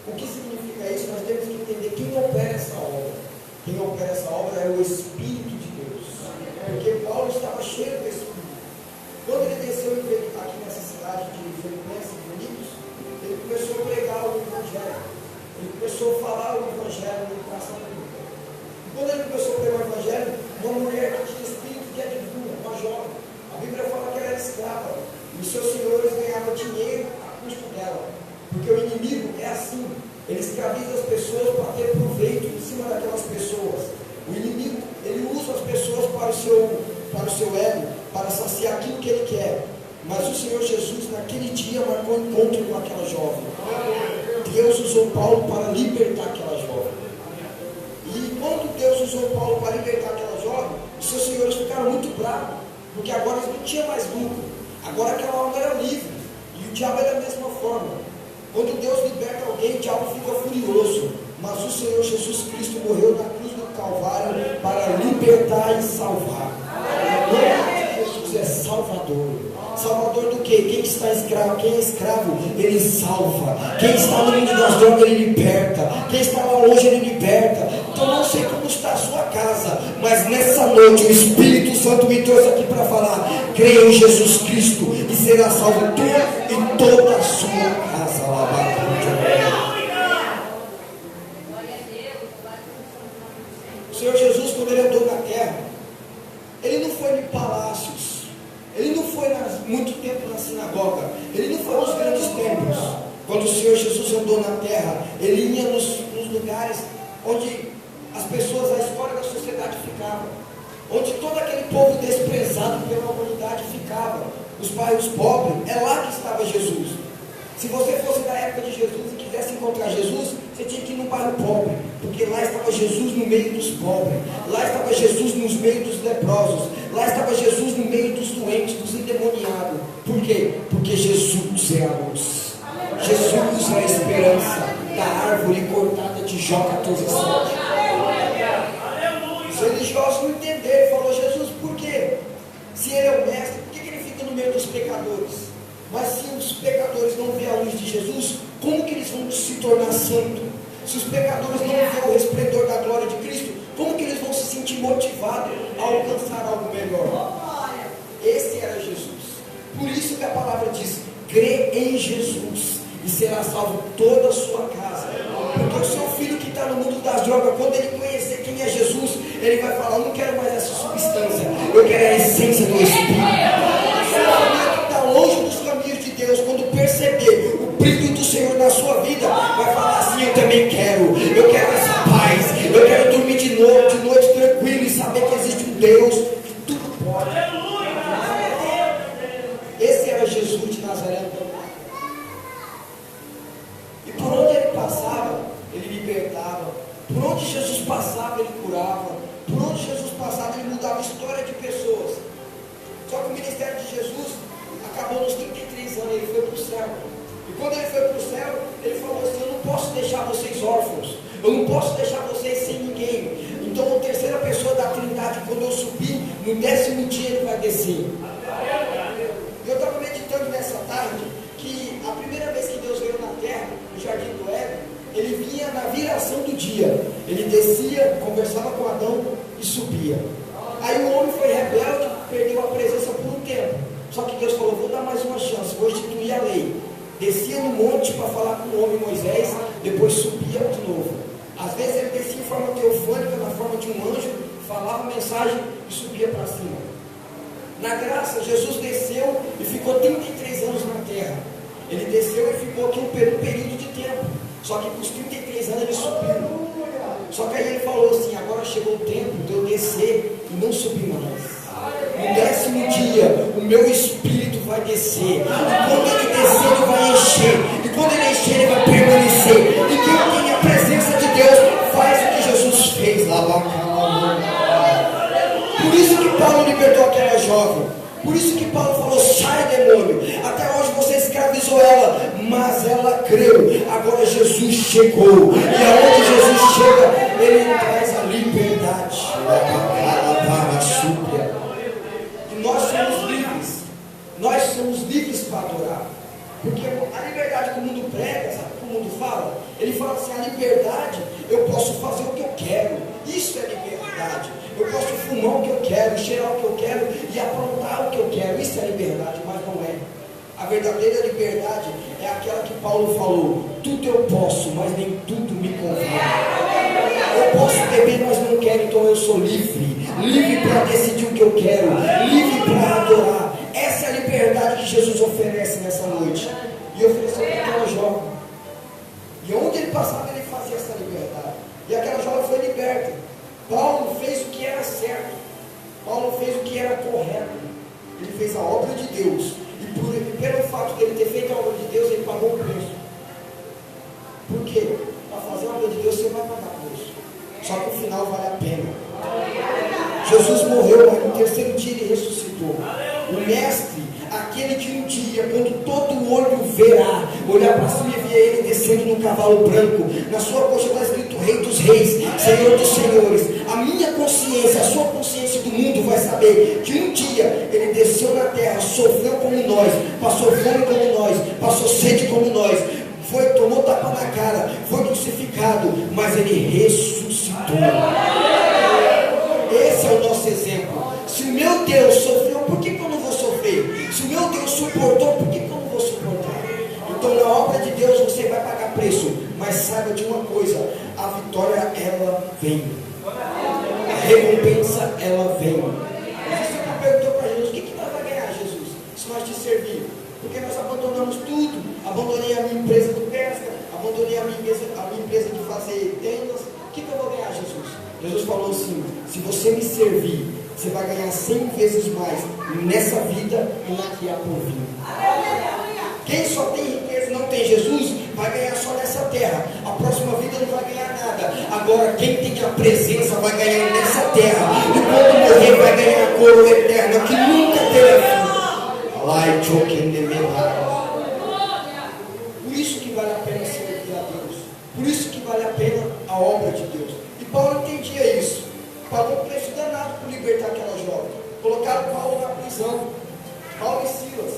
O que significa isso? Nós temos que entender quem opera essa obra. Quem opera essa obra é o Espírito de Deus. Porque Paulo estava cheio do Espírito. Quando ele desceu aqui nessa cidade de Filipenses, ele começou a pregar o Evangelho. Ele começou a falar o Evangelho na praça pública. E quando ele começou a pregar o Evangelho, uma mulher que tinha espírito de adivinha, uma jovem, a Bíblia fala que ela era escrava. E os seus senhores ganhavam dinheiro a custo dela. Porque o inimigo é assim. Ele escraviza as pessoas para ter proveito em cima daquelas pessoas. O inimigo, ele usa as pessoas para o seu ego, para saciar aquilo que ele quer. Mas o Senhor Jesus, naquele dia, marcou encontro com aquela jovem. Deus usou Paulo para libertar aquela jovem. E quando Deus usou Paulo para libertar aquela jovem, os seus senhores ficaram muito bravos, porque agora eles não tinham mais lucro. Agora aquela alma era livre. E o diabo era da mesma forma. Quando Deus liberta alguém, o diabo fica furioso. Mas o Senhor Jesus Cristo morreu na cruz do Calvário para libertar e salvar. O nome de Jesus é Salvador. Salvador do quê? Quem está escravo, quem é escravo, ele salva. Quem está no mundo das drogas, ele liberta. Quem está lá longe, ele liberta. Então não sei como está a sua casa, mas nessa noite o Espírito Santo me trouxe aqui para falar: creia em Jesus Cristo e será salvo tu e toda a sua casa. O Senhor Jesus, quando ele andou na terra, ele não foi em palácios, ele não foi muito tempo na sinagoga, ele não foi nos grandes templos. Quando o Senhor Jesus andou na terra, ele ia nos lugares onde as pessoas, a história da sociedade ficava, onde todo aquele povo desprezado pela humanidade ficava, os bairros pobres. É lá que estava Jesus. Se você fosse da época de Jesus e quisesse encontrar Jesus, você tinha que ir no bairro pobre, porque lá estava Jesus no meio dos pobres, lá estava Jesus nos meios dos leprosos, lá estava Jesus no meio dos doentes, dos endemoniados. Por quê? Porque Jesus é a luz, Jesus é a esperança da árvore cortada de Jó 14:7. Os religiosos não entenderam, falou: Jesus, por quê? Se ele é o mestre, por que ele fica no meio dos pecadores? Mas se os pecadores não veem a luz de Jesus, como que eles vão se tornar santos? Se os pecadores não veem o resplendor da glória de Cristo, como que eles vão se sentir motivados a alcançar algo melhor? Esse era Jesus. Por isso que a palavra diz: crê em Jesus e será salvo toda a sua casa. Porque o seu filho que está no mundo das drogas, quando ele conhecer quem é Jesus, ele vai falar: eu não quero mais essa substância, eu quero a essência do Espírito. Longe dos caminhos de Deus, quando perceber o brilho do Senhor na sua vida, vai falar assim: eu também quero, eu quero essa paz, eu quero dormir de noite tranquilo e saber que existe um Deus que tudo pode. Esse era Jesus de Nazaré. E por onde ele passava, ele libertava. Por onde Jesus passava, ele curava. Por onde Jesus passava, ele mudava a história de pessoas. Só que o ministério de Jesus acabou nos 33 anos, ele foi para o céu. E quando ele foi para o céu, ele falou assim: eu não posso deixar vocês órfãos, eu não posso deixar vocês sem ninguém. Então a terceira pessoa da Trindade, quando eu subir, no 10º dia ele vai descer. Eu estava meditando nessa tarde que a primeira vez que Deus veio na terra, no Jardim do Éden, ele vinha na viração do dia. Ele descia, conversava com Adão e subia. Aí o homem foi rebelde, perdeu a presença por um tempo. Só que Deus falou: vou dar mais uma chance, vou instituir a lei. Descia no monte para falar com o homem Moisés, depois subia de novo. Às vezes ele descia em forma teofânica, na forma de um anjo, falava a mensagem e subia para cima. Na graça, Jesus desceu e ficou 33 anos na terra. Ele desceu e ficou aqui um período de tempo. Só que com os 33 anos ele subiu. Só que aí ele falou assim: agora chegou o tempo de eu descer e não subir mais. No 10º dia, o meu Espírito vai descer. E quando ele descer, ele vai encher. E quando ele encher, ele vai permanecer. E quem tem a presença de Deus faz o que Jesus fez lá. Por isso que Paulo libertou aquela jovem. Por isso que Paulo falou: sai, demônio. Até hoje você escravizou ela, mas ela creu. Agora Jesus chegou. E aonde Jesus chega, ele traz a liberdade. Nós somos livres. Nós somos livres para adorar. Porque a liberdade que o mundo prega, sabe o que o mundo fala? Ele fala assim: a liberdade, eu posso fazer o que eu quero. Isso é liberdade. Eu posso fumar o que eu quero, cheirar o que eu quero e aprontar o que eu quero. Isso é liberdade, mas não é. A verdadeira liberdade é aquela que Paulo falou: tudo eu posso, mas nem tudo me convém. Eu posso beber, mas não quero, então eu sou livre. Livre para decidir o que eu quero, livre para adorar. Essa é a liberdade que Jesus oferece nessa noite. E ofereceu para aquela jovem. E onde ele passava, ele fazia essa liberdade. E aquela jovem foi liberta. Paulo fez o que era certo. Paulo fez o que era correto. Ele fez a obra de Deus. E pelo fato de ele ter feito a obra de Deus, ele pagou o preço. Por quê? Para fazer a obra de Deus, você vai pagar o preço. Só que o final vale a pena. Jesus morreu, mas no terceiro dia ele ressuscitou. O mestre, aquele que um dia, quando todo olho verá, olhar para cima e ver ele descendo no cavalo branco, na sua coxa está escrito Rei dos Reis, Senhor dos Senhores. A minha consciência, a sua consciência do mundo vai saber que um dia ele desceu na terra, sofreu como nós, passou fome como nós, passou sede como nós, tomou tapa na cara, foi crucificado, mas ele ressuscitou. Esse é o nosso exemplo. Se o meu Deus sofreu, por que eu não vou sofrer? Se o meu Deus suportou, por que eu não vou suportar? Então, na obra de Deus você vai pagar preço, mas saiba de uma coisa: a vitória, ela vem, a recompensa, ela vem. Jesus perguntou para Jesus: o que nós vamos ganhar, Jesus, se nós te servir? Porque nós abandonamos tudo. Abandonei a minha empresa de pesca, abandonei a minha empresa de fazer tendas. O que eu vou ganhar, Jesus? Jesus falou assim: se você me servir, você vai ganhar 100 vezes mais nessa vida e na que há por vir. Quem só tem riqueza e não tem Jesus, vai ganhar só nessa terra. A próxima vida não vai ganhar nada. Agora, quem tem a presença vai ganhar nessa terra. E quando morrer, vai ganhar a coroa eterna que nunca terá fim. Por isso que vale a pena servir a Deus. Por isso que vale a pena a obra de Deus. E Paulo entendia isso. Pagou um preço danado por libertar aquela jovem. Colocaram Paulo na prisão. Paulo e Silas.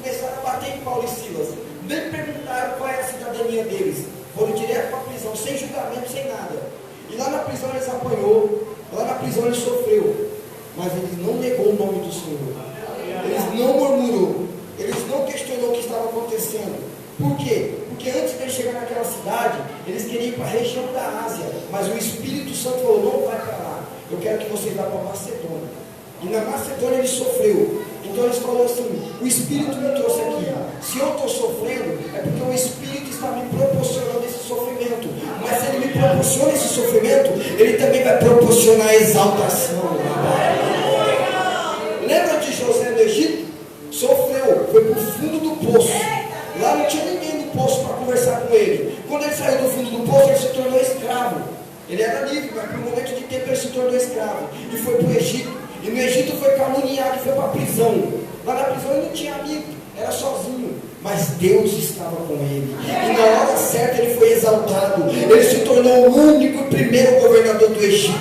Começaram a bater em Paulo e Silas. Nem perguntaram qual é a cidadania deles. Foram direto para a prisão, sem julgamento, sem nada. E lá na prisão eles apanhou. Lá na prisão eles sofreu. Mas eles não negou o nome do Senhor. Eles não murmurou. Eles não questionou o que estava acontecendo. Por quê? Porque antes de eles chegar naquela cidade, eles queriam ir para a região da Ásia. Mas o Espírito Santo falou: não vai para lá. Eu quero que vocês vá para Macedônia. E na Macedônia ele sofreu. Então eles falaram assim: o Espírito me trouxe aqui. Se eu estou sofrendo, é porque o Espírito está me proporcionando esse sofrimento. Mas se ele me proporciona esse sofrimento, ele também vai proporcionar a exaltação. Lembra de José no Egito? Sofreu, foi para o fundo do poço. Lá não tinha ninguém no poço para conversar com ele. Quando ele saiu do fundo do poço, ele se tornou escravo. Ele era livre, mas por um momento de tempo ele se tornou escravo. E foi para o Egito. E no Egito foi caluniado e foi para a prisão. Lá na prisão ele não tinha amigo, era sozinho. Mas Deus estava com ele. E na hora certa ele foi exaltado. Ele se tornou o único e primeiro governador do Egito.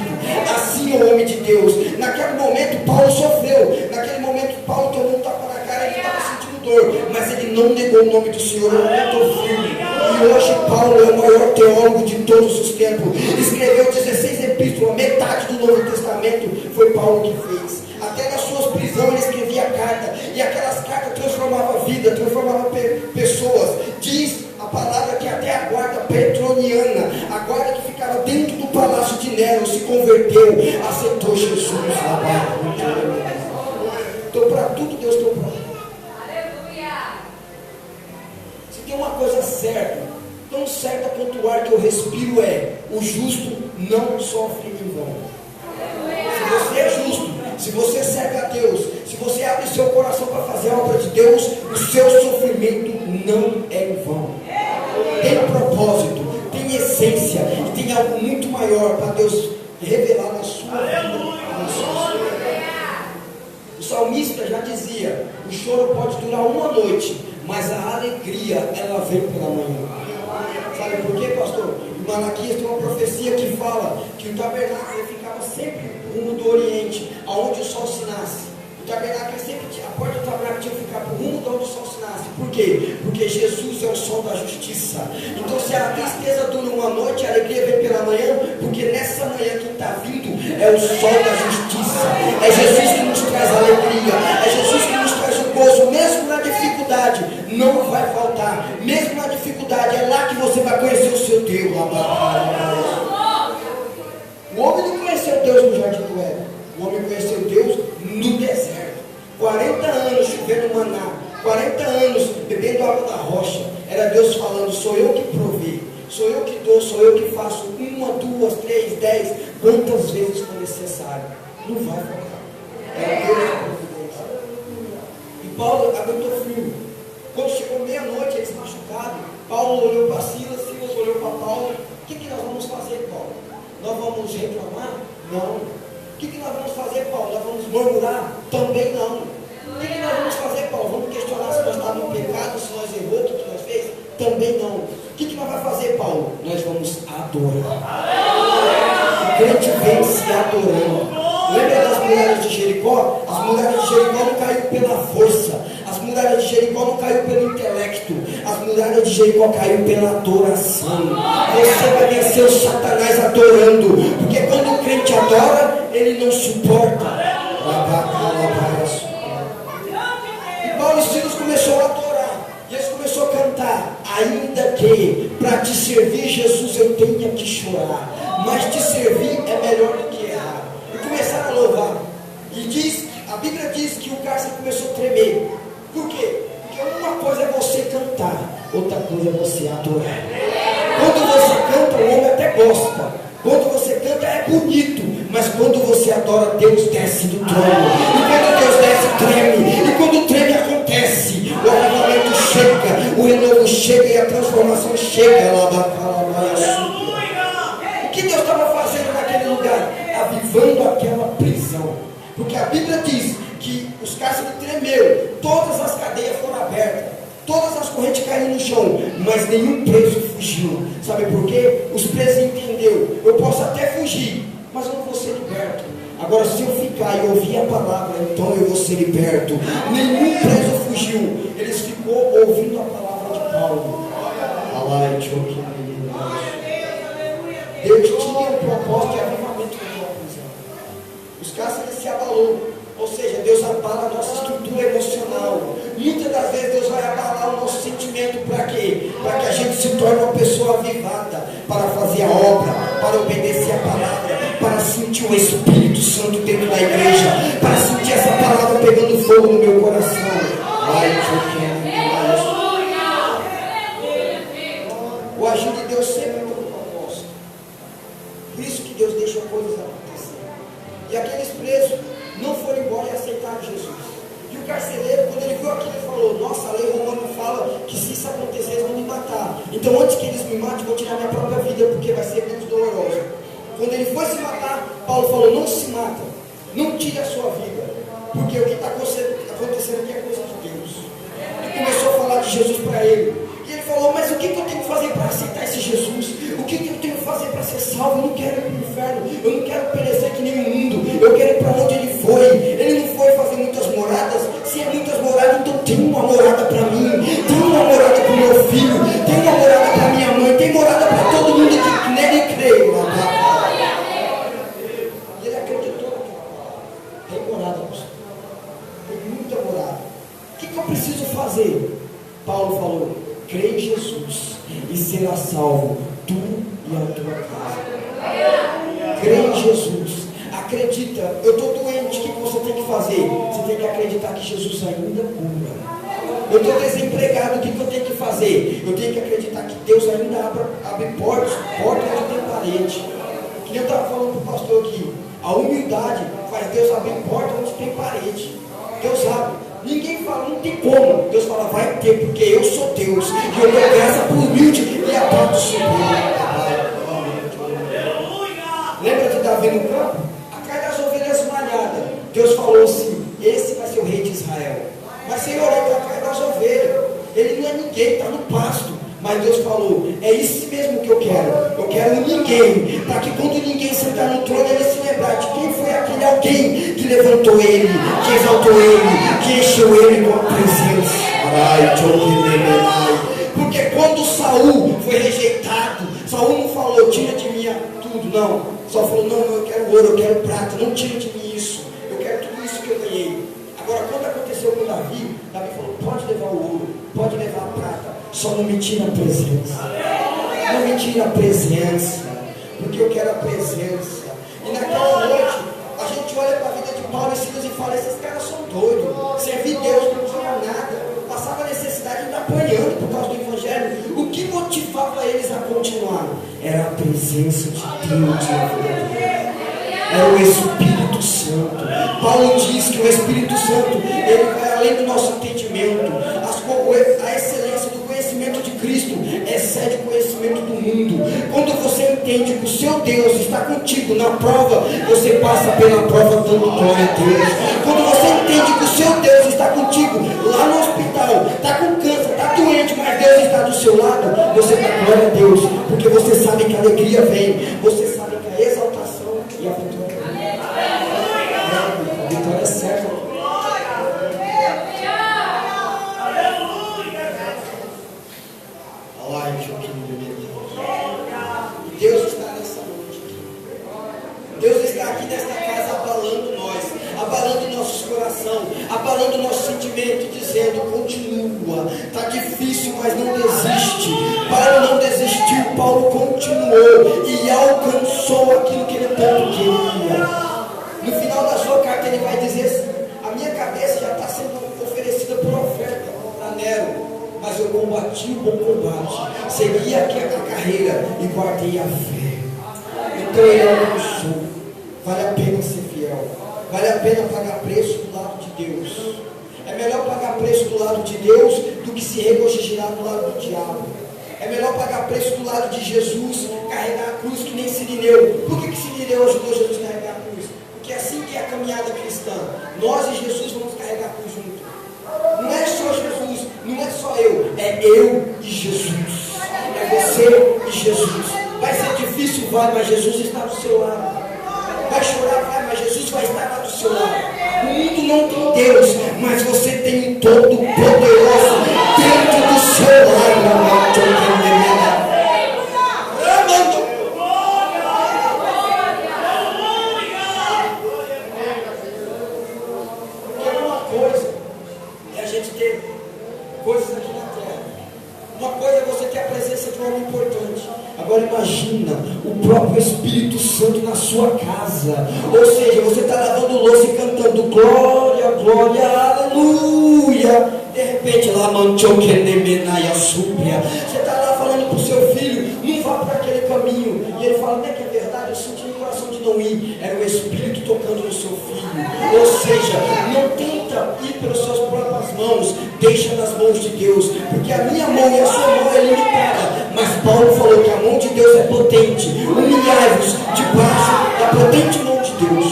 Assim é o homem de Deus. Naquele momento Paulo sofreu. Naquele momento Paulo tomou um tapa na cara e ele estava sentindo dor. Mas ele não negou o nome do Senhor. Ele aumentou firme. E hoje Paulo é o maior teólogo de todos os tempos. Escreveu 16 epístolas. Metade do Novo Testamento foi Paulo que fez. Até nas suas prisões ele escrevia carta. E aquelas cartas transformavam a vida, transformavam pessoas. Diz a palavra que até a guarda petroniana, a guarda que ficava dentro do palácio de Nero, se converteu, aceitou Jesus. Então, para tudo Deus tem um plano. Se tem uma coisa certa, tão certa quanto o ar que eu respiro é: o justo não sofre em vão. Se você é justo, se você serve a Deus, se você abre seu coração para fazer a obra de Deus, o seu sofrimento não é em vão. Tem propósito, tem essência e tem algo muito maior para Deus revelar na sua vida. O salmista já dizia: o choro pode durar uma noite, mas a alegria ela vem pela manhã. Sabe por quê, pastor? Em Malaquias tem uma profecia que fala que o tabernáculo ficava sempre rumo do Oriente, aonde o sol se nasce. O tabernáculo sempre, a porta do tabernáculo tinham que ficar para o rumo de onde o sol se nasce. Por quê? Porque Jesus é o sol da justiça. Então se a tristeza dura uma noite, a alegria vem pela manhã, porque nessa manhã quem está vindo é o sol da justiça. É Jesus que nos traz alegria, é Jesus que nos traz o gozo, mesmo na dificuldade, não vai faltar. Mesmo na dificuldade, é lá que você vai conhecer o seu Deus. O homem não conheceu Deus no jardim do Éden, o homem conheceu Deus no deserto. 40 anos chovendo maná, 40 anos bebendo água da rocha. Era Deus falando: sou eu que provei, sou eu que dou, sou eu que faço 1, 2, 3, 10, quantas vezes for necessário. Não vai faltar. É Deus que providência. E Paulo aguentou firme. Quando chegou meia-noite, eles machucados, Paulo olhou para Silas, Silas olhou para Paulo. O que nós vamos fazer, Paulo? Nós vamos reclamar? Não. O que nós vamos fazer, Paulo? Nós vamos murmurar? Também não. O que nós vamos fazer, Paulo? Vamos questionar se nós estávamos no pecado, se nós erramos, o que nós fez? Também não. O que nós vamos fazer, Paulo? Nós vamos adorar. O crente vence adorando. Lembra das muralhas de Jericó? As muralhas de Jericó não caíram pela força. As muralhas de Jericó não caíram pelo intelecto. As muralhas de Jericó caíram pela adoração. Você vai vencer o Satanás adorando. Porque quando o crente adora, ele não suporta. E Paulo e Silas começou a adorar. E eles começaram a cantar: ainda que para te servir, Jesus, eu tenha que chorar, mas te servir é melhor do que errar. E começaram a louvar. E a Bíblia diz que o cárcere começou a tremer. Por quê? Porque uma coisa é você cantar, outra coisa é você adorar. Quando você canta, o homem até gosta. Quando você canta é bonito, mas quando você adora, Deus desce do trono. E quando Deus desce, treme. E quando treme, acontece. O avivamento chega, o renovo chega e a transformação chega. O que Deus estava fazendo naquele lugar? Avivando aquela prisão. Porque a Bíblia diz que os cárceres tremeram, todas as cadeias foram abertas, todas as correntes caíram no chão, mas nenhum preso fugiu. Sabe por quê? Os presos entenderam: eu posso até fugir, mas eu não vou ser liberto. Agora, se eu ficar e ouvir a palavra, então eu vou ser liberto. Nenhum preso fugiu, eles ficou ouvindo a palavra de Paulo. Deus tinha um propósito de avivamento naquela prisão. Os cárceres se abalou. Ou seja, Deus abala a nossa estrutura emocional. Muitas das vezes Deus vai abalar o nosso sentimento. Para quê? Para que a gente se torne uma pessoa avivada, para fazer a obra, para obedecer a palavra, para sentir o Espírito Santo dentro da igreja, para sentir essa palavra pegando fogo no meu coração. O agir de Deus sempre tem um propósito. Por isso que Deus deixa coisas acontecer. E aqueles presos não foram embora e aceitaram Jesus. E o carcereiro, quando ele viu aquilo, ele falou: nossa, a lei romana fala que se isso acontecer, eles vão me matar. Então, antes que eles me matem, eu vou tirar minha própria vida, porque vai ser menos doloroso. Quando ele foi se matar, Paulo falou: não se mata, não tire a sua vida, porque o que está acontecendo aqui é coisa de Deus. Ele começou a falar de Jesus para ele. E ele falou: mas o que eu tenho que fazer para aceitar esse Jesus? O que eu tenho que fazer para ser salvo? Eu não quero ir para o inferno, eu não quero perecer que nem o mundo, eu quero ir para onde ele foi. Ele não foi fazer muitas moradas. Se é muitas moradas, então tem uma morada para mim, tem uma morada para o meu filho, tem uma morada para minha mãe, tem morada para todo mundo que nele crê. E ele acreditou naquela palavra. Tem morada, pastor, tem muita morada. O que eu preciso fazer? Paulo falou: crê em Jesus e será salvo, tu e a tua casa. Crê em Jesus. Acredita. Eu estou doente, o que você tem que fazer? Você tem que acreditar que Jesus ainda cura. Eu estou desempregado, o que eu tenho que fazer? Eu tenho que acreditar que Deus ainda abre portas onde tem parede. Que eu estava falando para o pastor aqui. A humildade faz Deus abrir portas onde tem parede. Deus abre. Ninguém fala, não tem como. Deus fala, vai ter, porque eu sou Deus. E eu dou graça para o humilde e a porta subir. Lembra de Davi no campo? Atrás das ovelhas malhadas. Deus falou assim: esse vai ser o rei de Israel. Mas Senhor, ele está atrás das ovelhas. Ele não é ninguém, está no pasto. Mas Deus falou: é isso mesmo que eu quero quero ninguém, para que quando ninguém sentar no trono, ele se lembrar de quem foi aquele alguém que levantou ele, que exaltou ele, que encheu ele com a presença. Porque quando Saul foi rejeitado, Saul não falou, tira de mim tudo, não. Só falou, não, eu quero ouro, eu quero prata, não tira de mim isso, eu quero tudo isso que eu ganhei. Agora, quando aconteceu com Davi, Davi falou, pode levar o ouro, pode levar a prata, só não me tira a presença. Não me tira a presença, porque eu quero a presença. E naquela noite, a gente olha para a vida de Paulo e Silas e fala, esses caras são doidos, servir Deus não tinha nada, passava necessidade de estar apanhando por causa do Evangelho. O que motivava eles a continuar? Era a presença de Deus na vida deles. Era o Espírito Santo. Paulo diz que o Espírito Santo, ele vai além do nosso entendimento. A excelência do conhecimento de Cristo excede o conhecimento do mundo. Quando você entende que o seu Deus está contigo na prova, você passa pela prova dando glória a Deus. Quando você entende que o seu Deus está contigo lá no hospital, está com câncer, está doente, mas Deus está do seu lado, você dá glória a Deus, porque você sabe que a alegria vem, você sabe que a exaltação e a vitória vem. A vitória é certa. Deus está nessa noite aqui. Deus está aqui nesta casa abalando nós, abalando nossos corações, abalando nosso sentimento, dizendo, continua, está difícil, mas não desiste. Paulo não desistiu, Paulo continuou e alcançou aquilo que ele tanto queria. No final da sua carta ele vai dizer assim, a minha cabeça já está sendo oferecida por oferta para Nero, mas eu combati o bom combate, segui a carreira e guardei a fé. Então ele alcançou. Vale a pena ser fiel, vale a pena pagar preço do lado de Deus. É melhor pagar preço do lado de Deus do que se regozijar do lado do diabo. É melhor pagar preço do lado de Jesus, carregar a cruz que nem Sirineu. Por que Sirineu ajudou Jesus a carregar a cruz? Porque é assim que é a caminhada cristã. Nós e Jesus vamos carregar a cruz juntos. Não é só Jesus, não é só eu, é eu e Jesus. É você e Jesus. Vai ser difícil, vai, mas Jesus está do seu lado. Vai chorar, vai, mas Jesus vai estar lá do seu lado. O mundo não tem Deus, mas você tem um Todo-Poderoso dentro do seu lado. Coisas aqui na terra. Uma coisa é você ter a presença de um homem importante. Agora imagina o próprio Espírito Santo na sua casa. Ou seja, você está lavando louça e cantando glória, glória, aleluia. De repente lá você está lá falando para o seu filho, não vá para aquele caminho. E ele fala, não é que é verdade, eu senti no coração de não ir. Era o Espírito tocando no seu filho. Ou seja, não tenta ir pelas suas próprias mãos, deixa nas mãos de Deus, porque a minha mão e a sua mão é limitada, mas Paulo falou que a mão de Deus é potente. Humilhai-vos debaixo da potente mão de Deus.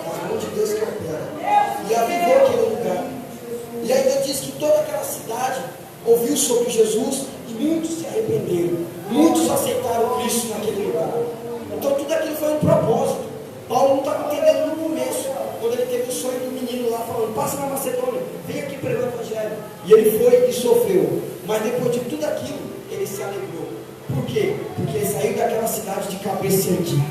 A mão de Deus que opera e avivou aquele lugar. E ainda diz que toda aquela cidade ouviu sobre Jesus e muitos se arrependeram, muitos aceitaram Cristo naquele lugar. Então tudo aquilo foi um propósito. Paulo não estava entendendo no começo, quando ele teve o sonho do menino lá falando, passa na Macedônia, vem aqui pregar o Evangelho. E ele foi e sofreu. Mas depois de tudo aquilo, ele se alegrou. Por quê? Porque ele saiu daquela cidade de cabeça erguida.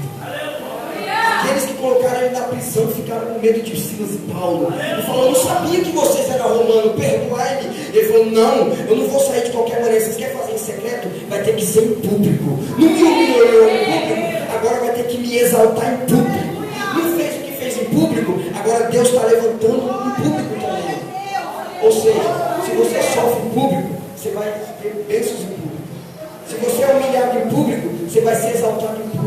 Aqueles que colocaram ele na prisão ficaram com medo de Silas e Paulo. Ele falou, eu não sabia que vocês eram romanos, perdoai-me. Ele falou, não, eu não vou sair de qualquer maneira. Vocês querem fazer em secreto? Vai ter que ser em público. Não me humilhou em público, agora vai ter que me exaltar em público. Não fez o que fez em público, agora Deus está levantando em público também. Ou seja, se você sofre em público, você vai ter bênçãos em público. Se você é humilhado em público, você vai ser exaltado em público.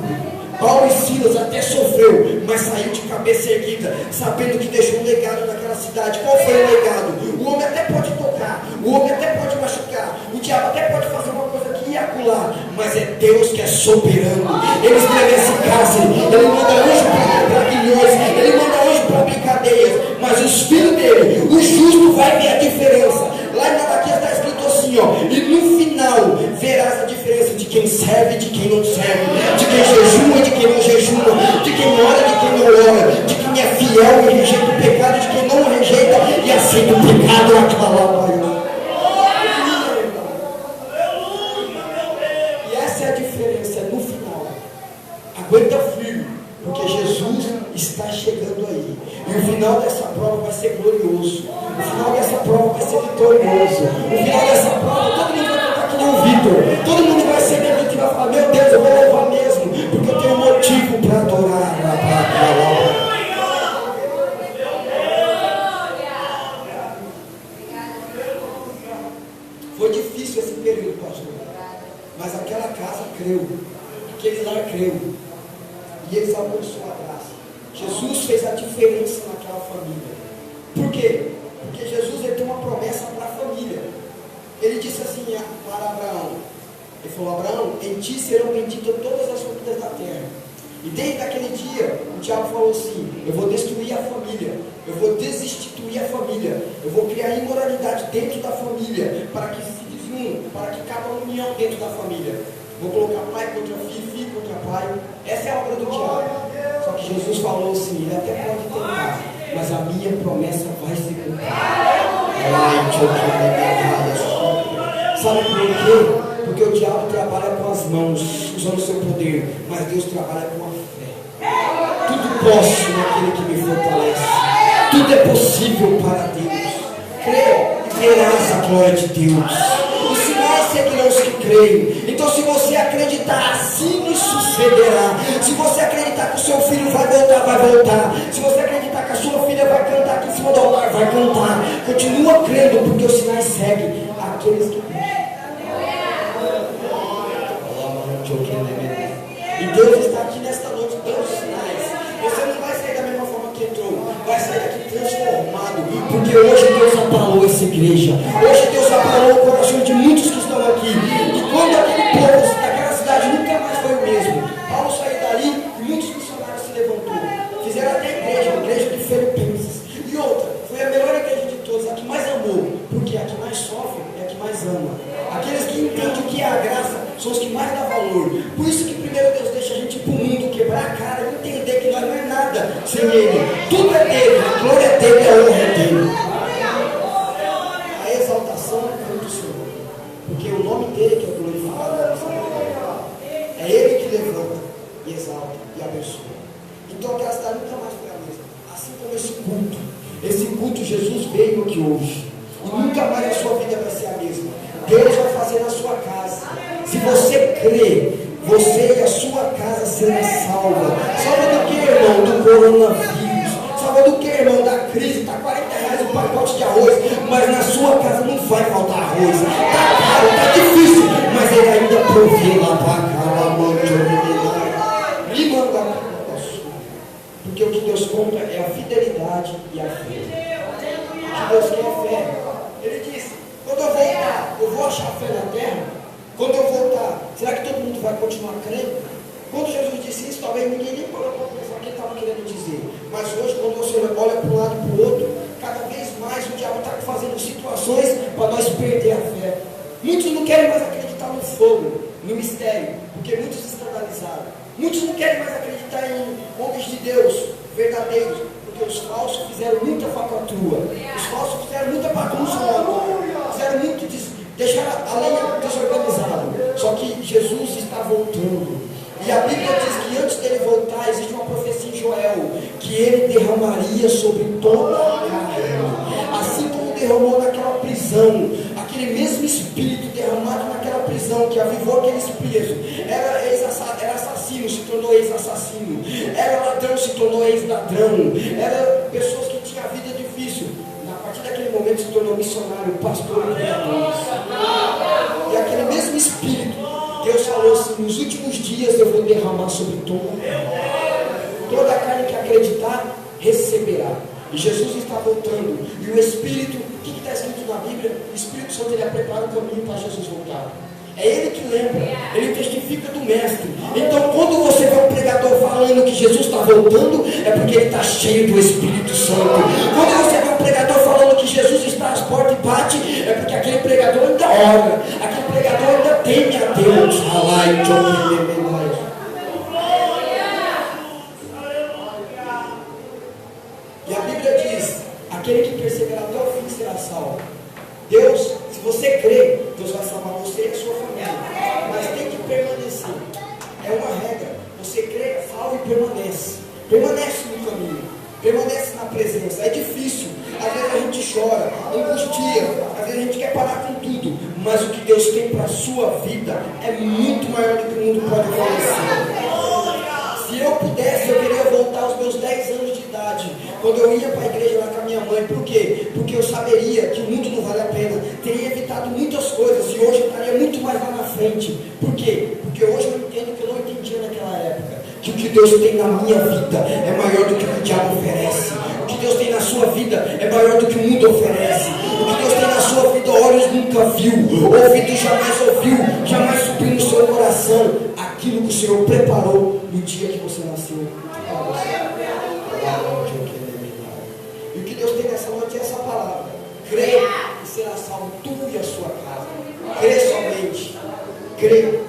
Paulo e Silas até sofreu, mas saiu de cabeça erguida, sabendo que deixou um legado naquela cidade. Qual foi o legado? O homem até pode tocar, o homem até pode machucar, o diabo até pode fazer uma coisa aqui e acolá, mas é Deus que é soberano. Ele estabelece casa, ele manda anjo para guilhões, ele manda anjo para abrir cadeias, mas os filhos dele, o justo vai ver a diferença. Lá em Malaquias está escrito assim, ó, serve e de quem não serve, de quem jejuma e de quem não jejuma, de quem ora e de quem não ora, de quem é fiel e rejeita o pecado, de quem não rejeita e aceita o pecado naquela hora. E essa é a diferença no final. Aguenta firme, porque Jesus está chegando aí. E o final dessa prova vai ser glorioso. O final dessa prova vai ser vitorioso. O final dessa prova, todo mundo vai cantar que nem o Vitor. Todo mundo vai ser dentro e vai falar: meu Deus, eu vou louvar mesmo, porque eu tenho um motivo para adorar. Foi difícil esse período, pastor, mas aquela casa creu, aquele lar creu, e eles alcançaram a graça. Jesus fez a diferença naquela família. Por quê? Porque Jesus ele tem uma promessa para a família. Ele disse assim para Abraão: ele falou, Abraão, em ti serão benditas todas as famílias da terra. E desde aquele dia, o diabo falou assim: eu vou destruir a família, eu vou desinstituir a família, eu vou criar imoralidade dentro da família, para que se desune, para que cabe uma união dentro da família. Vou colocar pai contra filho, filho contra pai. Essa é a obra do diabo. Só que Jesus falou assim: ele até pode tentar, mas a minha promessa vai se cumprir. Sabe por quê? Porque o diabo trabalha com as mãos, usando o seu poder, mas Deus trabalha com a fé. Tudo posso naquele que me fortalece. Tudo é possível para Deus. Crê e verás a glória de Deus. Os sinais seguirão os que creem. Então, se você acreditar, assim lhe sucederá. Se você acreditar que o seu filho vai voltar, vai voltar. Se você acreditar que a sua filha vai cantar aqui em cima do altar, vai cantar. Continua crendo, porque os sinais seguem aqueles que creem. E Deus está aqui nesta noite dando sinais. Você não vai sair da mesma forma que entrou, vai sair daqui transformado, porque hoje Deus abalou essa igreja. Hoje Deus abalou o coração de muitos que estão aqui. E quando aquele povo daquela cidade nunca mais foi o mesmo, Paulo saiu dali e muitos missionários se levantou. Fizeram até a igreja de Filipenses. E outra, foi a melhor igreja de todas, a que mais amou, porque a que mais sofre é a que mais ama. Aqueles que entendem o que é a graça são os que mais dão valor. Por isso que primeiro Deus deixa a gente ir para o mundo, quebrar a cara, entender que nós não é nada sem Ele. Tudo é dele, a glória é dele, a honra é dele. A exaltação é do Senhor, porque o nome dele que é glorificado. É Ele que levanta e exalta e abençoa. Então aquela cidade nunca mais foi a mesma. Assim como esse culto. Esse culto Jesus veio aqui hoje. E nunca mais a sua vida vai ser a mesma. Deus vai fazer na sua casa. Se você crê, você e a sua casa será salva. Salva do que, irmão? Do coronavírus. Salva do que, irmão? Da crise. Está R$40 o pacote de arroz, mas na sua casa não vai faltar arroz. Está caro, está difícil, mas ele ainda provê lá para cá, porque o que Deus compra é a fidelidade e a fé. O que Deus quer é fé. Ele disse: quando eu voltar, eu vou achar fé na terra? Quando eu voltar, será que todo mundo vai continuar crendo? Quando Jesus disse isso, talvez ninguém nem parou para pensar o que ele estava querendo dizer. Mas hoje, quando você olha para um lado e para o outro, cada vez mais o diabo está fazendo situações para nós perder a fé. Muitos não querem mais acreditar no fogo, no mistério, porque muitos se escandalizaram. Muitos não querem mais acreditar em homens de Deus verdadeiros, porque os falsos fizeram muita falcatrua. Os falsos fizeram muita bagunça no altar, fizeram muito, deixaram a lenha desorganizada. Só que Jesus está voltando. E a Bíblia diz que antes dele voltar, existe uma profecia em Joel, que ele derramaria sobre toda a carne. Assim como derramou naquela prisão, aquele mesmo Espírito derramado naquela prisão, que avivou aqueles presos. Era assassino, se tornou ex-assassino. Era ladrão, se tornou ex-ladrão. Era pessoas que tinham a vida difícil. A partir daquele momento se tornou missionário, pastor e pregador. E aquele mesmo Espírito, Deus falou assim: nos últimos dias eu vou derramar sobre toda a carne que acreditar, receberá. E Jesus está voltando. E o Espírito, o que está escrito na Bíblia? O Espírito Santo, ele prepara o caminho para Jesus voltar. É ele que lembra, ele testifica do Mestre. Então, quando você vê um pregador falando que Jesus está voltando, é porque ele está cheio do Espírito Santo. Quando você vê um pregador falando que Jesus está às portas e bate, é porque aquele pregador ainda ora, aquele pregador ainda teme a Deus. E a Bíblia diz: aquele que perseverar até o fim será salvo. Deus, se você crê, Deus vai salvar você e a sua família. Mas tem que permanecer. É uma regra. Você crê, salva e permanece. Permanece no caminho. Permanece na presença. É difícil. Às vezes a gente chora, angustia. Às vezes a gente quer parar com tudo. Mas o que Deus tem para a sua vida é muito maior do que o mundo pode oferecer. Se eu pudesse, eu queria voltar aos meus 10 anos de idade, quando eu ia para a igreja lá com a minha mãe. Por quê? Porque eu saberia que o mundo não vale a pena. Teria evitado muitas coisas e hoje eu estaria muito mais lá na frente. Por quê? Porque hoje eu entendo que eu não entendia naquela época. Que o que Deus tem na minha vida é maior do que o que o diabo oferece. O que Deus tem na sua vida é maior do que o mundo oferece. O que Deus tem na sua vida, olhos nunca viu, ouvido jamais ouviu, jamais subiu no seu coração aquilo que o Senhor preparou no dia que você nasceu. E o que Deus tem nessa noite é essa palavra: crê e será salvo tu e a sua casa. Crê somente. Crê.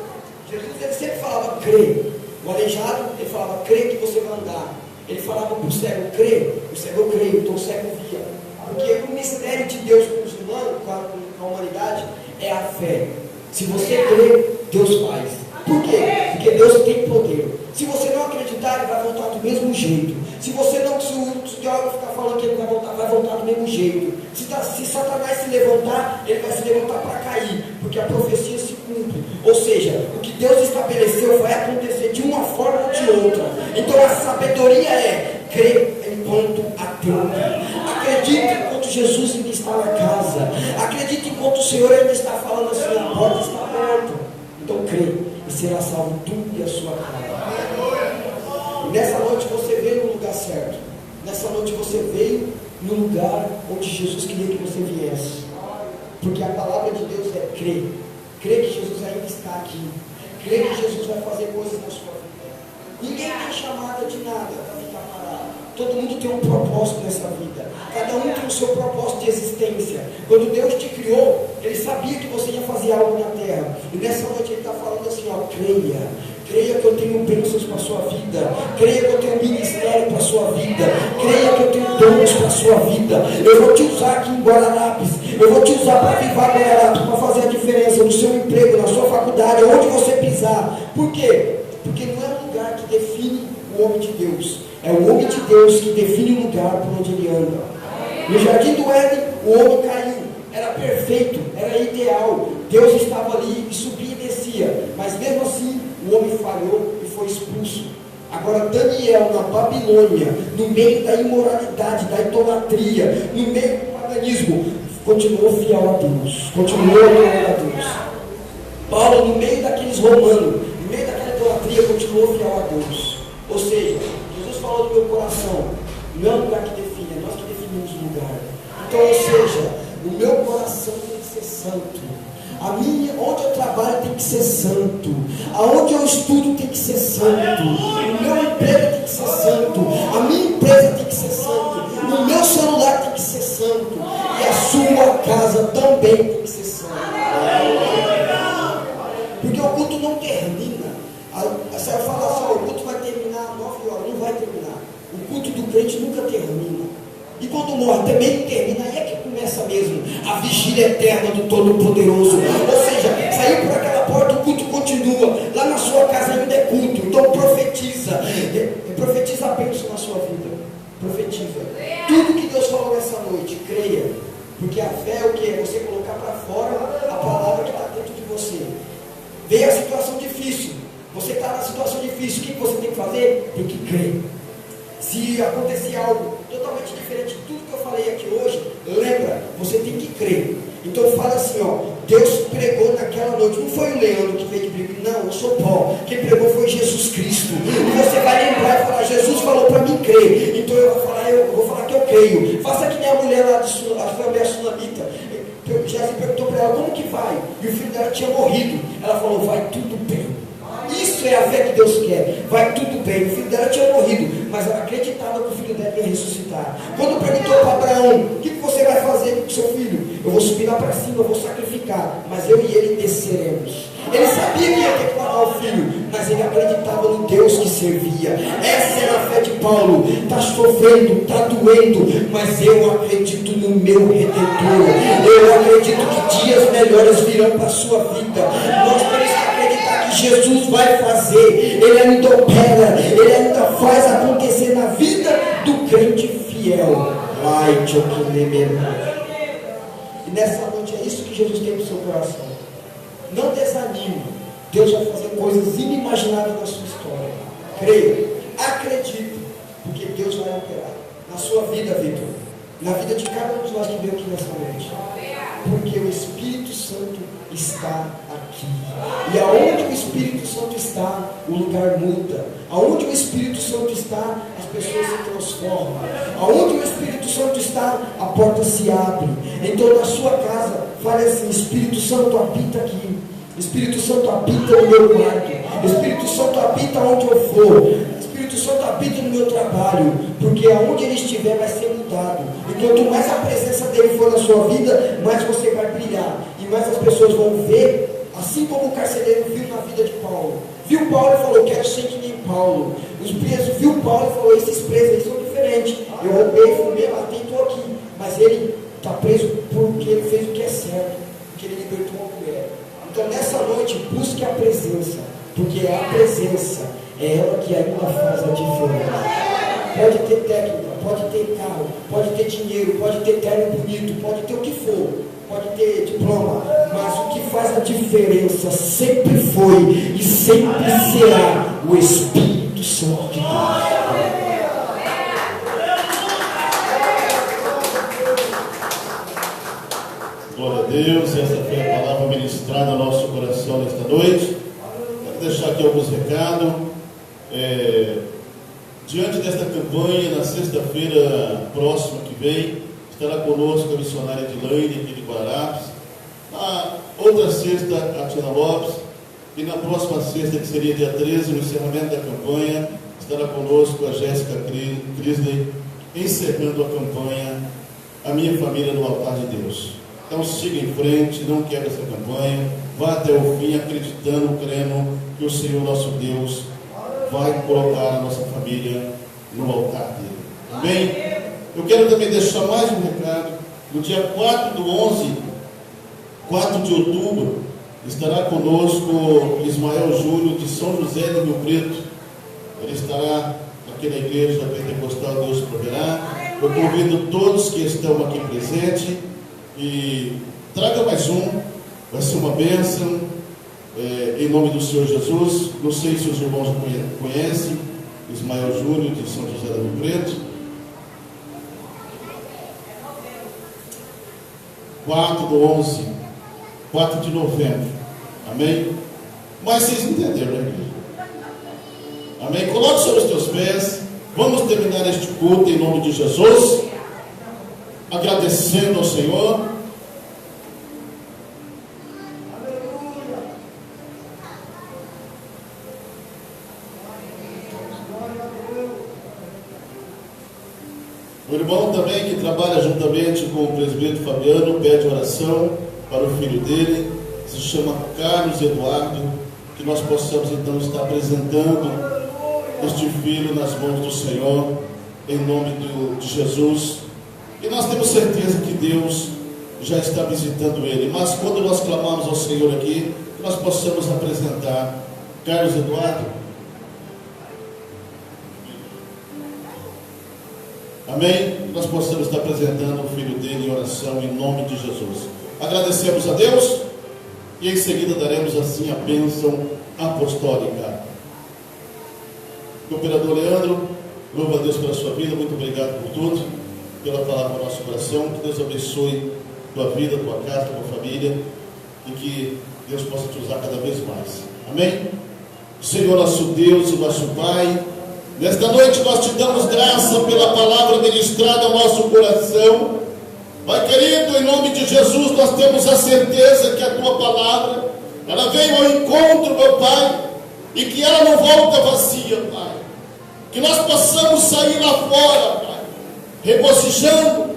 Jesus ele sempre falava crê. O aleijado, ele falava crê que você vai andar. Ele falava para o cego, crê. O cego eu creio, então o cego via. Porque o mistério de Deus com os humanos, com a humanidade, é a fé. Se você crê, Deus faz. Por quê? Porque Deus tem poder. Se você não acreditar, ele vai voltar do mesmo jeito. Se você não, se o diabo ficar falando que ele vai voltar do mesmo jeito. Se Satanás se levantar, ele vai se levantar para cair, porque a profecia se cumpre. Ou seja, o que Deus estabeleceu vai acontecer de uma forma ou de outra. Então a sabedoria é crer enquanto há tempo. Acredite enquanto Jesus ainda está na casa. Acredite enquanto o Senhor ainda está falando assim: a porta está aberta. Então crê e será salvo tu e a sua casa. E nessa noite você veio no lugar certo. Nessa noite você veio no lugar onde Jesus queria que você viesse. Porque a palavra de Deus é crer. Crer que Jesus ainda está aqui. Crer que Jesus vai fazer coisas na sua vida. Ninguém tem chamada de nada para ficar parado. Todo mundo tem um propósito nessa vida. Cada um tem o seu propósito de existência. Quando Deus te criou, Ele sabia que você ia fazer algo na terra. E nessa noite Ele está falando assim: ó, creia. Creia que eu tenho bênçãos para a sua vida. Creia que eu tenho ministério para a sua vida. Creia que eu tenho dons para a sua vida. Eu vou te usar aqui em Guararapes. Eu vou te usar para avivar Guararapes, para fazer a diferença no seu emprego, na sua faculdade, onde você pisar. Por quê? Porque não é o lugar que define o homem de Deus. É o homem de Deus que define o lugar por onde ele anda. No jardim do Éden, o homem caiu. Era perfeito, era ideal. Deus estava ali e subia e descia. Mas mesmo assim, o homem falhou e foi expulso. Agora Daniel, na Babilônia, no meio da imoralidade, da idolatria, no meio do paganismo, continuou fiel a Deus. Continuou fiel a Deus. Paulo, no meio daqueles romanos, no meio daquela idolatria, continuou fiel a Deus. Ou seja, Jesus falou no meu coração: não é o lugar que define, é nós que definimos o lugar. Então, ou seja, o meu coração tem que ser santo. Onde eu trabalho tem que ser santo. Aonde eu estudo tem que ser santo. O meu emprego tem que ser santo. A minha empresa tem que ser santo. O meu celular tem que ser santo. E a sua casa também tem que ser santa. Porque o culto não termina. Você vai falar assim: o culto vai terminar às 9 horas. Não vai terminar. O culto do crente nunca termina. E quando morre também termina. Aí é que começa mesmo a vigília eterna do Todo-Poderoso. Ou seja, saiu por aquela porta, o culto continua. Lá na sua casa ainda é culto. Então profetiza. Profetiza a bênção na sua vida. Profetiza. Tudo que Deus falou nessa noite, creia. Porque a fé é o que? É você colocar para fora a palavra que está dentro de você. Veio a situação difícil. Você está na situação difícil. O que você tem que fazer? Tem que crer. Se acontecer algo totalmente diferente de tudo que eu falei aqui hoje, lembra, você tem que crer. Então fala assim, ó: Deus pregou naquela noite. Não foi o Leandro que veio de Bíblia, não, eu sou Paulo. Quem pregou foi Jesus Cristo. E você vai lembrar e falar: Jesus falou para mim crer. Então eu vou falar que eu creio. Faça que nem a mulher lá de a Sunamita. Jesus perguntou para ela: como que vai? E o filho dela tinha morrido. Ela falou: vai tudo bem. Isso é a fé que Deus quer. Vai tudo bem. O filho dela tinha morrido, mas ela acreditava que o filho dela ia ressuscitar. Quando perguntou para Abraão: o que você vai fazer com o seu filho? Eu vou subir lá para cima, eu vou sacrificar. ficar, mas eu e ele desceremos. Ele sabia que ia ter que pagar o filho, mas ele acreditava no Deus que servia. Essa era a fé de Paulo. Está chovendo, está doendo, mas eu acredito no meu Redentor. Eu acredito que dias melhores virão para a sua vida. Nós temos que acreditar que Jesus vai fazer. Ele ainda opera, ele ainda faz acontecer na vida do crente fiel. Ai, tio, que lembrado. E nessa noite é isso que Jesus tem no seu coração. Não desanime. Deus vai fazer coisas inimagináveis na sua história. Creia, acredite, porque Deus vai operar na sua vida, Vitor, na vida de cada um de nós que veio aqui nessa noite. Porque o Espírito Santo está aqui. E aonde o Espírito Santo está, o lugar muda. Aonde o Espírito Santo está, as pessoas se transformam. Aonde o Espírito Santo está, a porta se abre. Então na sua casa, fale assim: Espírito Santo habita aqui. Espírito Santo habita no meu quarto. Espírito Santo habita onde eu for. Espírito Santo habita no meu trabalho. Porque aonde ele estiver vai ser mudado. E quanto mais a presença dele for na sua vida, mais você vai brilhar. E mais as pessoas vão ver, assim como o carcereiro viu na vida de Paulo. Viu Paulo e falou: quero ser que nem Paulo. Os presos viu Paulo e falou: esses presos aí são diferentes. Eu roubei, fumei, matei, estou aqui. Mas ele está preso porque ele fez o que é certo. Porque ele libertou uma mulher. Então nessa noite, busque a presença. Porque é a presença, é ela que ainda faz a diferença. Pode ter técnica, pode ter carro, pode ter dinheiro, pode ter terno bonito, pode ter o que for, pode ter diploma, mas o que faz a diferença sempre foi e sempre será o Espírito Santo de Deus. Glória a Deus, essa foi a palavra ministrada ao nosso coração nesta noite. Quero deixar aqui alguns recados. Diante desta campanha, na sexta-feira próxima que vem, estará conosco a missionária Edilane, aqui de Guararapes. Na outra sexta, a Tina Lopes. E na próxima sexta, que seria dia 13, no encerramento da campanha, estará conosco a Jéssica Crisley, encerrando a campanha A Minha Família no Altar de Deus. Então siga em frente, não quebre essa campanha, vá até o fim, acreditando, crendo que o Senhor nosso Deus vai colocar a nossa família no altar dele. Amém? Eu quero também deixar mais um recado. No dia 4 de outubro, estará conosco Ismael Júlio, de São José de Rio Preto. Ele estará aqui na igreja da Pentecostal Deus Proverá. Eu convido todos que estão aqui presentes e traga mais um, vai ser uma bênção, em nome do Senhor Jesus. Não sei se os irmãos conhecem Ismael Júlio, de São José do Rio Preto. 4 de novembro, amém? Mas vocês entenderam, né, igreja? Amém? Coloque sobre os teus pés. Vamos terminar este culto em nome de Jesus, agradecendo ao Senhor. O irmão também que trabalha juntamente com o presbítero Fabiano pede oração para o filho dele, se chama Carlos Eduardo, que nós possamos então estar apresentando este filho nas mãos do Senhor, em nome de Jesus. E nós temos certeza que Deus já está visitando ele. Mas quando nós clamamos ao Senhor aqui, que nós possamos apresentar Carlos Eduardo. Amém? Nós possamos estar apresentando o filho dele em oração em nome de Jesus. Agradecemos a Deus e em seguida daremos assim a bênção apostólica. Cooperador Leandro, louva a Deus pela sua vida, muito obrigado por tudo, pela palavra do nosso coração. Que Deus abençoe tua vida, tua casa, tua família e que Deus possa te usar cada vez mais. Amém? Senhor nosso Deus e nosso Pai, nesta noite nós te damos graça pela palavra ministrada ao nosso coração. Pai querido, em nome de Jesus, nós temos a certeza que a tua palavra, ela veio ao encontro, meu Pai, e que ela não volta vazia, Pai. Que nós possamos sair lá fora, Pai, regozijando,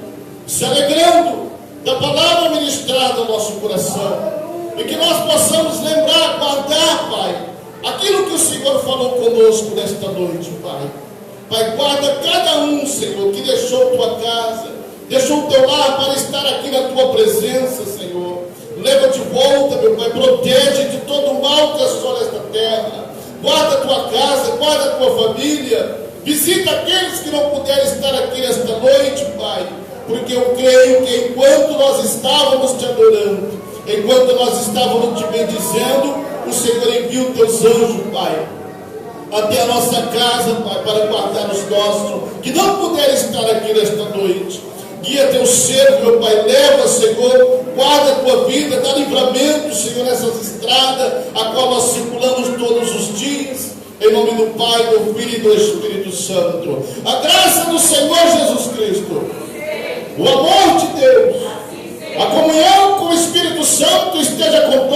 se alegrando, da palavra ministrada ao nosso coração, e que nós possamos lembrar, guardar, Pai, aquilo que o Senhor falou conosco nesta noite, Pai. Pai, guarda cada um, Senhor, que deixou tua casa, deixou o teu lar para estar aqui na tua presença, Senhor. Leva de volta, meu Pai, protege de todo o mal que assola esta terra. Guarda a tua casa, guarda a tua família. Visita aqueles que não puderem estar aqui nesta noite, Pai. Porque eu creio que enquanto nós estávamos te adorando, enquanto nós estávamos te bendizendo, o Senhor envia os teus anjos, Pai, até a nossa casa, Pai, para guardar os nossos que não puderem estar aqui nesta noite. Guia teu servo, meu Pai, leva, Senhor, guarda a tua vida, dá livramento, Senhor, nessas estradas, a qual nós circulamos todos os dias, em nome do Pai, do Filho e do Espírito Santo. A graça do Senhor Jesus Cristo, o amor de Deus, a comunhão com o Espírito Santo esteja com